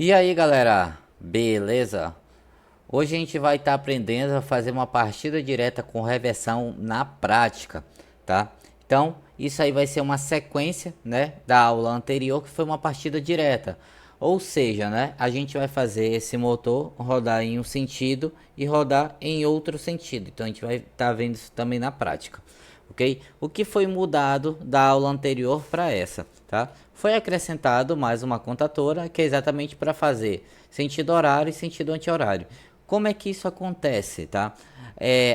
E aí galera, beleza? Hoje a gente vai estar aprendendo a fazer uma partida direta com reversão na prática, tá? Então, isso aí vai ser uma sequência, né, da aula anterior que foi uma partida direta. Ou seja, né, a gente vai fazer esse motor rodar em um sentido e rodar em outro sentido. Então a gente vai estar vendo isso também na prática, ok? O que foi mudado da aula anterior para essa, tá? Foi acrescentado mais uma contatora que é exatamente para fazer sentido horário e sentido anti-horário. Como é que isso acontece, tá?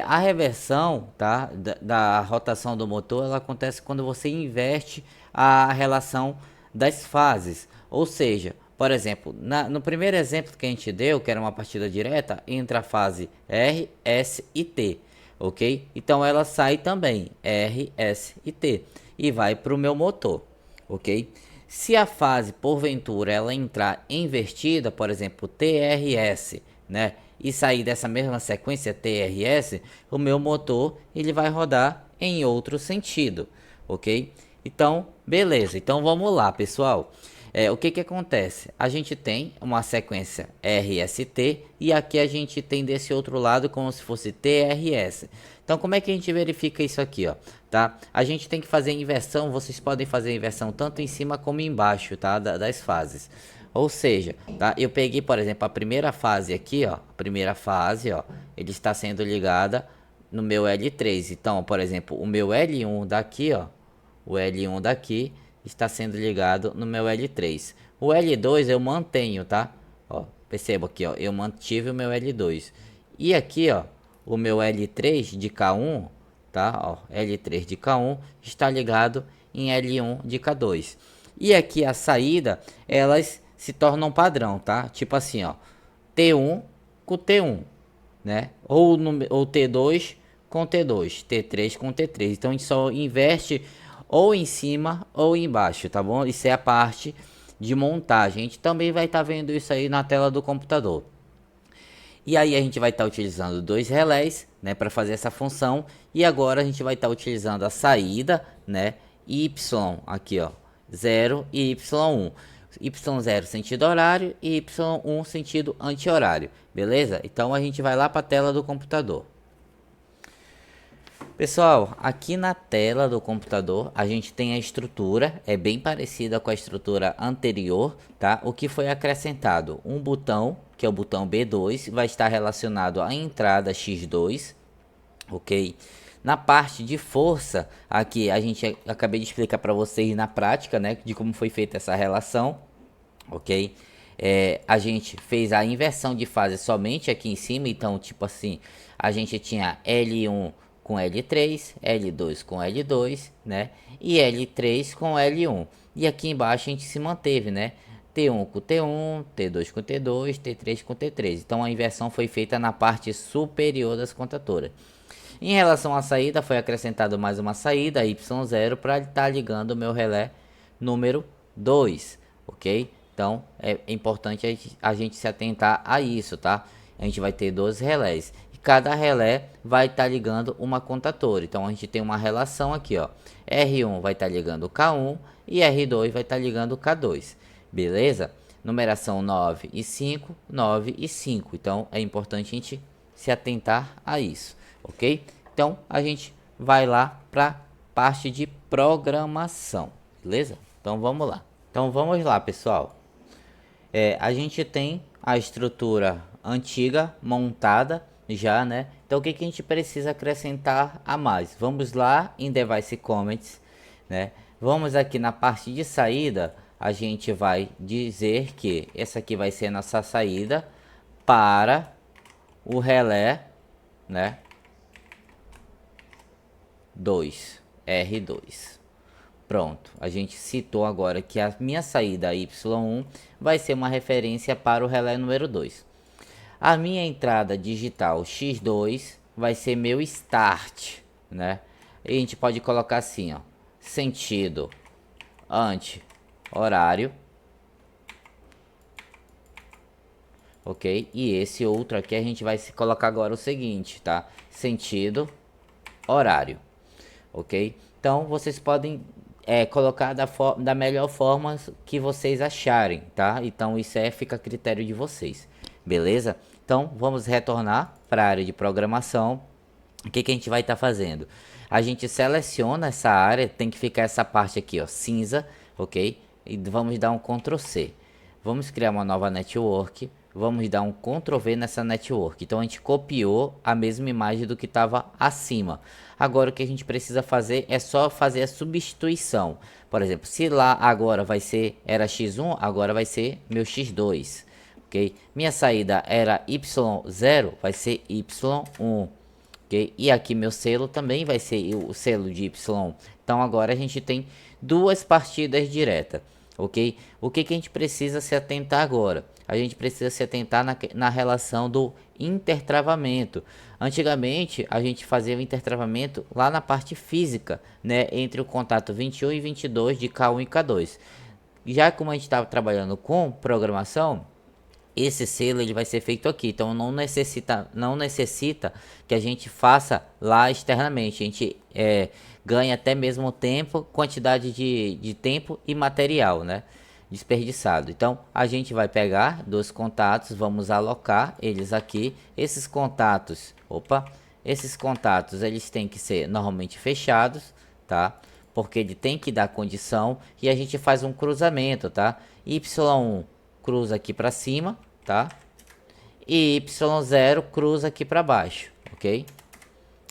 A reversão, tá, da rotação do motor, ela acontece quando você inverte a relação das fases. Ou seja, por exemplo, no primeiro exemplo que a gente deu, que era uma partida direta, entre a fase R, S e T, ok? Então ela sai também R, S e T e vai para o meu motor, ok? Se a fase porventura ela entrar invertida, por exemplo, TRS, né, e sair dessa mesma sequência TRS, o meu motor ele vai rodar em outro sentido, ok? Então, beleza. Então vamos lá, pessoal. O que que acontece? A gente tem uma sequência RST e aqui a gente tem desse outro lado como se fosse TRS. Então como é que a gente verifica isso aqui, ó? Tá? A gente tem que fazer inversão, vocês podem fazer inversão tanto em cima como embaixo, tá? Das fases. Ou seja, tá? Eu peguei, por exemplo, a primeira fase aqui, ó. A primeira fase, ó. Ele está sendo ligada no meu L3. Então, por exemplo, o meu L1 daqui, ó. O L1 daqui está sendo ligado no meu L3. O L2 eu mantenho, tá? Ó, perceba aqui, ó. Eu mantive o meu L2. E aqui, ó. O meu L3 de K1, tá? Ó, L3 de K1 está ligado em L1 de K2. E aqui a saída, elas se tornam padrão, tá? Tipo assim, ó, T1 com T1, né? Ou T2 com T2, T3 com T3. Então a gente só inverte ou em cima ou embaixo, tá bom? Isso é a parte de montagem. A gente também vai estar vendo isso aí na tela do computador. E aí a gente vai estar utilizando dois relés, né, para fazer essa função. E agora a gente vai estar utilizando a saída, né, y aqui, ó, 0 e y1. Y0 sentido horário e y1 sentido anti-horário, beleza? Então a gente vai lá para a tela do computador. Pessoal, aqui na tela do computador a gente tem a estrutura, é bem parecida com a estrutura anterior, tá? O que foi acrescentado? Um botão, que é o botão B2, vai estar relacionado à entrada X2, ok? Na parte de força, aqui a gente acabei de explicar para vocês na prática, né, de como foi feita essa relação, ok? A gente fez a inversão de fase somente aqui em cima, então tipo assim, a gente tinha L1 com L3, L2 com L2, né? E L3 com L1. E aqui embaixo a gente se manteve, né? T1 com T1, T2 com T2, T3 com T3. Então a inversão foi feita na parte superior das contatoras. Em relação à saída, foi acrescentado mais uma saída Y0 para estar ligando o meu relé número 2, ok? Então é importante a gente se atentar a isso, tá? A gente vai ter 12 relés e cada relé vai estar ligando uma contatora. Então a gente tem uma relação aqui, ó. R1 vai estar ligando o K1 e R2 vai estar ligando o K2, beleza? Numeração 9 e 5, 9 e 5. Então é importante a gente se atentar a isso, ok? Então a gente vai lá para parte de programação, beleza? Então vamos lá. Então vamos lá, pessoal. A gente tem a estrutura antiga montada já, né? Então o que, que a gente precisa acrescentar a mais? Vamos lá em Device Comments, né? Vamos aqui na parte de saída, a gente vai dizer que essa aqui vai ser a nossa saída para o relé, né? 2, R2. Pronto, a gente citou agora que a minha saída Y1 vai ser uma referência para o relé número 2. A minha entrada digital X2 vai ser meu start, né? E a gente pode colocar assim, ó, sentido anti-horário, ok? E esse outro aqui a gente vai colocar agora o seguinte, tá? Sentido horário, ok? Então vocês podem colocar da melhor forma que vocês acharem, tá? Então isso fica a critério de vocês, beleza? Então vamos retornar para a área de programação. O que a gente vai estar fazendo? A gente seleciona essa área, tem que ficar essa parte aqui, ó, cinza, ok? E vamos dar um Ctrl C. Vamos criar uma nova network, vamos dar um Ctrl V nessa network. Então a gente copiou a mesma imagem do que estava acima. Agora o que a gente precisa fazer é só fazer a substituição. Por exemplo, se lá agora era X1, agora vai ser meu X2, ok? Minha saída era Y0, vai ser Y1. Okay? E aqui meu selo também vai ser o selo de Y. Então agora a gente tem duas partidas diretas, ok? O que a gente precisa se atentar agora? A gente precisa se atentar na relação do intertravamento. Antigamente a gente fazia o intertravamento lá na parte física, né? Entre o contato 21 e 22 de K1 e K2. Já como a gente estava trabalhando com programação, esse selo ele vai ser feito aqui, então não necessita que a gente faça lá externamente. A gente ganha até mesmo tempo, quantidade de tempo e material, né, desperdiçado. Então a gente vai pegar dois contatos, vamos alocar eles aqui. Esses contatos, eles têm que ser normalmente fechados, tá? Porque ele tem que dar condição e a gente faz um cruzamento, tá? Y1 cruza aqui para cima, tá? E Y0 cruza aqui para baixo, ok?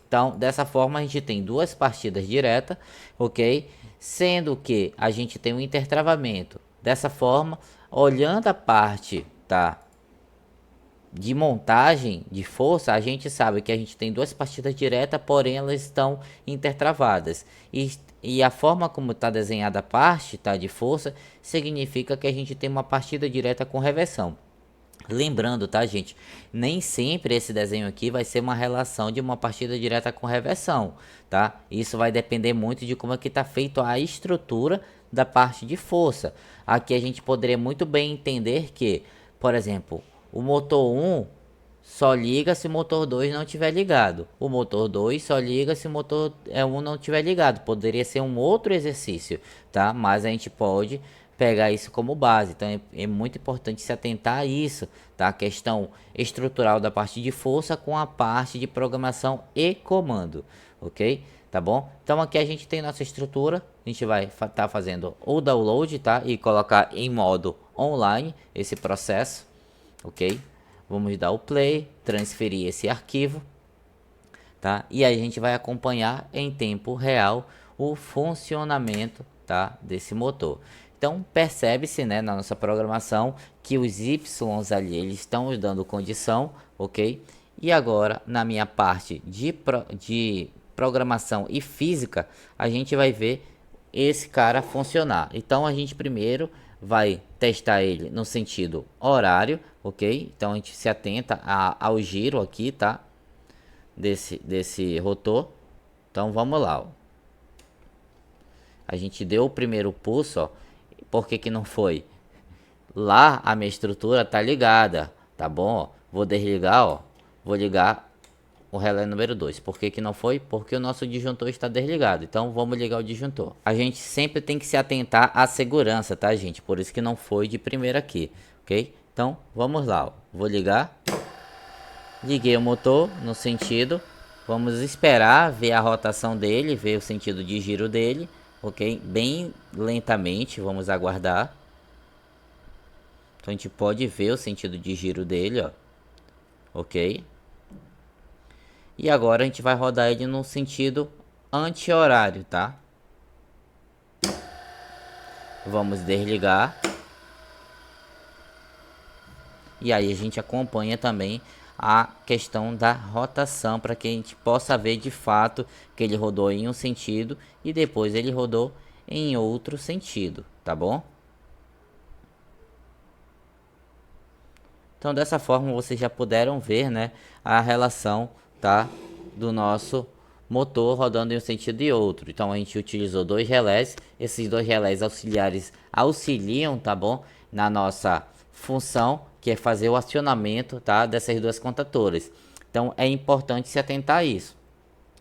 Então, dessa forma a gente tem duas partidas diretas, ok? Sendo que a gente tem um intertravamento. Dessa forma, olhando a parte, tá, de montagem de força, a gente sabe que a gente tem duas partidas diretas, porém elas estão intertravadas. E a forma como está desenhada a parte, tá, de força, significa que a gente tem uma partida direta com reversão. Lembrando, tá, gente, nem sempre esse desenho aqui vai ser uma relação de uma partida direta com reversão, tá? Isso vai depender muito de como é que está feito a estrutura da parte de força. Aqui a gente poderia muito bem entender que, por exemplo, o motor 1 só liga se o motor 2 não estiver ligado. O motor 2 só liga se o motor 1 não estiver ligado. Poderia ser um outro exercício, tá? Mas a gente pode pegar isso como base. Então é muito importante se atentar a isso, tá? A questão estrutural da parte de força com a parte de programação e comando, ok? Tá bom? Então aqui a gente tem nossa estrutura. A gente vai estar fazendo o download, tá? E colocar em modo online esse processo, ok? Vamos dar o play, transferir esse arquivo, tá? E aí a gente vai acompanhar em tempo real o funcionamento, tá, desse motor. Então percebe-se, né, na nossa programação que os Ys ali eles estão dando condição, ok? E agora na minha parte de programação e física a gente vai ver esse cara funcionar. Então a gente primeiro vai testar ele no sentido horário, ok? Então a gente se atenta ao giro aqui, tá? Desse rotor. Então vamos lá, ó. A gente deu o primeiro pulso, ó. Por que não foi? Lá a minha estrutura tá ligada, tá bom? Ó, vou desligar, ó. Vou ligar o relé número 2. Por que não foi? Porque o nosso disjuntor está desligado. Então vamos ligar o disjuntor. A gente sempre tem que se atentar à segurança, tá, gente? Por isso que não foi de primeira aqui, ok? Então vamos lá, ó. Vou ligar. Liguei o motor no sentido. Vamos esperar ver a rotação dele, ver o sentido de giro dele, ok? Bem lentamente, vamos aguardar. Então a gente pode ver o sentido de giro dele, ó, ok? E agora a gente vai rodar ele no sentido anti-horário, tá? Vamos desligar. E aí a gente acompanha também a questão da rotação para que a gente possa ver de fato que ele rodou em um sentido e depois ele rodou em outro sentido, tá bom? Então dessa forma vocês já puderam ver, né, a relação, tá, do nosso motor rodando em um sentido e outro. Então a gente utilizou dois relés, esses dois relés auxiliares auxiliam, tá bom, na nossa função, que é fazer o acionamento, tá, dessas duas contatoras. Então é importante se atentar a isso,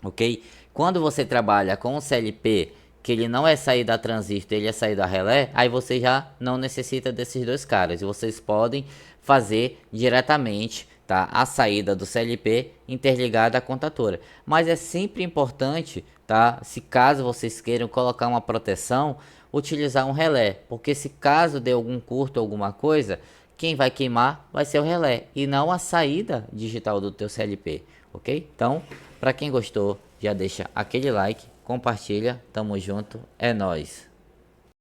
ok? Quando você trabalha com o CLP que ele não é saída a transistor, ele é saída a relé, aí você já não necessita desses dois caras. E vocês podem fazer diretamente, tá, a saída do CLP interligada à contatora. Mas é sempre importante, tá, se caso vocês queiram colocar uma proteção, utilizar um relé, porque se caso dê algum curto ou alguma coisa, quem vai queimar vai ser o relé e não a saída digital do teu CLP, ok? Então, para quem gostou, já deixa aquele like, compartilha, tamo junto, é nóis!